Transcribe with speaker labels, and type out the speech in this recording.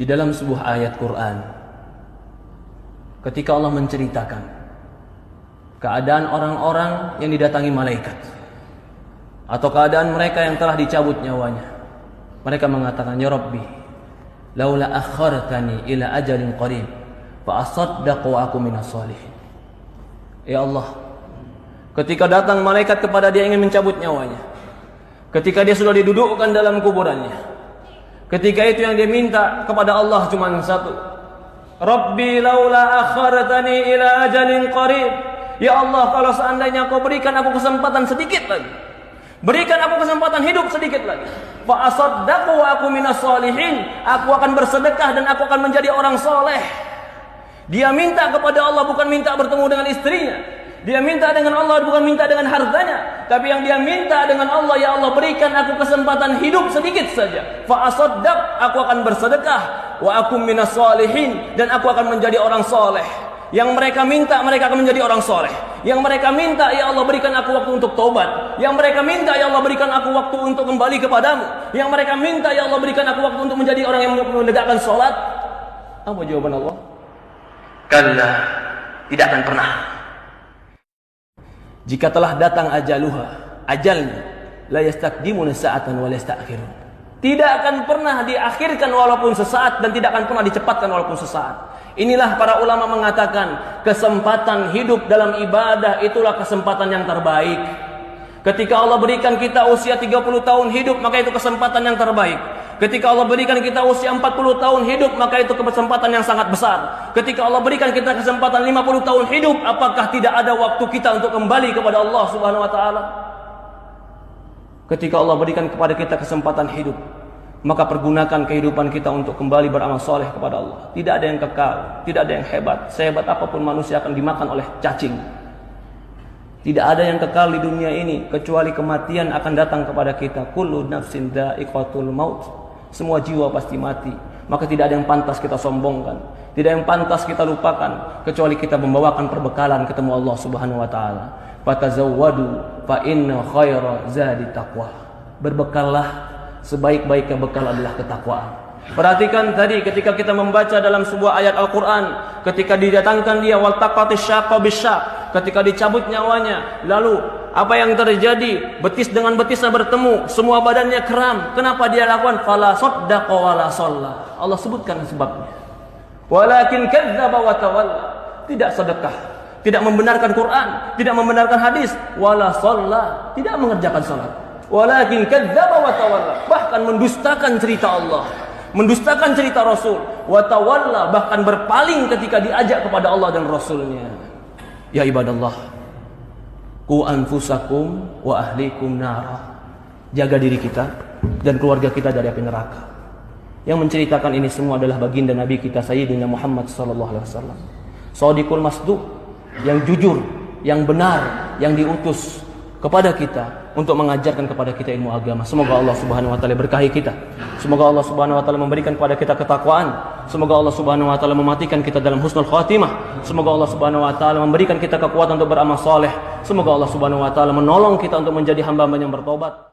Speaker 1: Di dalam sebuah ayat Quran, ketika Allah menceritakan keadaan orang-orang yang didatangi malaikat atau keadaan mereka yang telah dicabut nyawanya, mereka mengatakan, ya Rabbi, laula akhartani ila ajalin qarib fa asaddaqu wa aku minas shalihin. Ya Allah, ketika datang malaikat kepada dia ingin mencabut nyawanya, ketika dia sudah didudukkan dalam kuburannya, ketika itu yang dia minta kepada Allah cuma satu, Rabbi laula akhartani ila ajalin qarib. Ya Allah, kalau seandainya kau berikan aku kesempatan sedikit lagi, berikan aku kesempatan hidup sedikit lagi, fa asaddaqu wa aku minas shalihin, aku akan bersedekah dan aku akan menjadi orang soleh. Dia minta kepada Allah bukan minta bertemu dengan istrinya, dia minta dengan Allah bukan minta dengan hartanya, tapi yang dia minta dengan Allah, ya Allah berikan aku kesempatan hidup sedikit saja, fa asaddaq, aku akan bersedekah, wa aku minas shalihin, dan aku akan menjadi orang soleh. Yang mereka minta, mereka akan menjadi orang soleh. Yang mereka minta, ya Allah berikan aku waktu untuk taubat. Yang mereka minta, ya Allah berikan aku waktu untuk kembali kepadamu. Yang mereka minta, ya Allah berikan aku waktu untuk menjadi orang yang menegakkan sholat. Apa jawaban Allah? Kalla, tidak akan pernah. Jika telah datang ajaluha, ajalnya, la yastaqdimuna sa'atan wa la yasta'khirun. Tidak akan pernah diakhirkan walaupun sesaat, dan tidak akan pernah dicepatkan walaupun sesaat. Inilah para ulama mengatakan, kesempatan hidup dalam ibadah itulah kesempatan yang terbaik. Ketika Allah berikan kita usia 30 tahun hidup, maka itu kesempatan yang terbaik. Ketika Allah berikan kita usia 40 tahun hidup, maka itu kesempatan yang sangat besar. Ketika Allah berikan kita kesempatan 50 tahun hidup, apakah tidak ada waktu kita untuk kembali kepada Allah Subhanahu wa taala? Ketika Allah berikan kepada kita kesempatan hidup, maka pergunakan kehidupan kita untuk kembali beramal soleh kepada Allah. Tidak ada yang kekal, tidak ada yang hebat. Sehebat apapun manusia akan dimakan oleh cacing. Tidak ada yang kekal di dunia ini kecuali kematian akan datang kepada kita. Kullu nafsin dha'iqatul maut. Semua jiwa pasti mati. Maka tidak ada yang pantas kita sombongkan, tidak yang pantas kita lupakan, kecuali kita membawakan perbekalan ketemu Allah Subhanahu wa taala. Fatazawwadu fa inna khaira zadi taqwa. Berbekallah, sebaik-baiknya bekal adalah ketakwaan. Perhatikan tadi ketika kita membaca dalam sebuah ayat Al-Quran, ketika didatangkan dia waltaqatis syaqqa bisyaq, ketika dicabut nyawanya, lalu apa yang terjadi? Betis dengan betisnya bertemu, semua badannya kram. Kenapa dia lakukan? Fala saddaqa wala shalla. Allah sebutkan sebabnya. Walakin kadzdzaba wa tawalla. Tidak sedekah, tidak membenarkan Quran, tidak membenarkan hadis, wala shalla, tidak mengerjakan salat. Walakin kadzdzaba wa tawalla, bahkan mendustakan cerita Allah, mendustakan cerita Rasul, wa tawalla, bahkan berpaling ketika diajak kepada Allah dan Rasulnya. Ya ibadallah, qu anfusakum wa ahlikum nara. Jaga diri kita dan keluarga kita dari api neraka. Yang menceritakan ini semua adalah baginda Nabi kita Sayyidina Muhammad sallallahu alaihi wasallam. Shadiqul masduq, yang jujur, yang benar, yang diutus kepada kita untuk mengajarkan kepada kita ilmu agama. Semoga Allah Subhanahu wa taala berkahi kita. Semoga Allah Subhanahu wa taala memberikan kepada kita ketakwaan. Semoga Allah Subhanahu wa taala mematikan kita dalam husnul khatimah. Semoga Allah Subhanahu wa taala memberikan kita kekuatan untuk beramal saleh. Semoga Allah Subhanahu wa taala menolong kita untuk menjadi hamba-hamba yang bertobat.